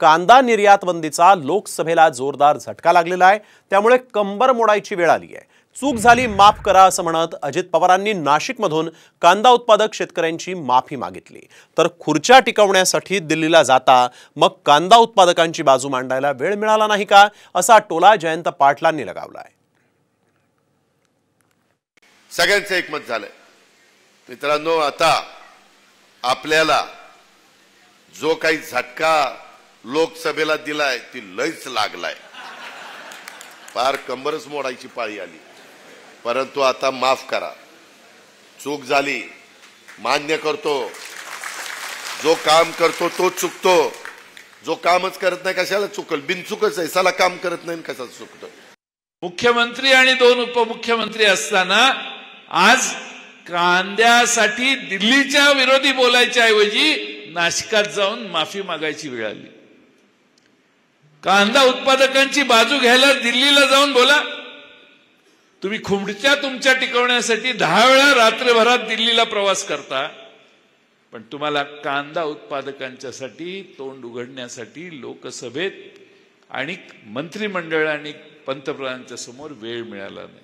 कांदा निर्यात बंदीचा लोकसभेला जोरदार झटका लागलेला आहे। त्यामुळे कंबर मोडायची वेळ आली आहे। चूक झाली माफ करा असं म्हणत अजित पवारांनी नाशिकमधून कांदा उत्पादक शेतकऱ्यांची माफी मागितली। तर खुर्च्या टिकवण्यासाठी दिल्लीला जाता मग कांदा उत्पादकांची बाजू मांडायला वेळ मिळाला नाही का असा टोला जयंत पाटलांनी लगावलाय। सगळ्यांचं एकमत झालंय। मित्रांनो, आता आपल्याला जो काही झटका लोकसभेला दिलाय ती लयच लागलाय। फार कंबरच मोडायची पाळी आली। परंतु आता माफ करा, चूक झाली मान्य करतो। जो काम करतो तो चुकतो, जो कामच करत नाही कशाला चुकल? बिनचुकच आहे, साला काम करत नाही कशाला चुकतो? मुख्यमंत्री आणि 2 उपमुख्यमंत्री असताना आज कांद्यासाठी दिल्लीच्या विरोधी बोलायच्या ऐवजी नाशिकात जाऊन माफी मागायची वेळ आली। कांदा उत्पादकांची बाजू घ्यायला दिल्लीला जाऊन बोला। तुम्ही खुर्च्या तुमच्या टिकवण्यासाठी 10 वेळा रात्रभरात दिल्लीला प्रवास करता, पण तुम्हाला कांदा उत्पादकांच्यासाठी तोंड उघडण्यासाठी लोकसभेत आणि मंत्रिमंडळ आणि पंतप्रधानांच्या समोर वेळ मिळाला नाही।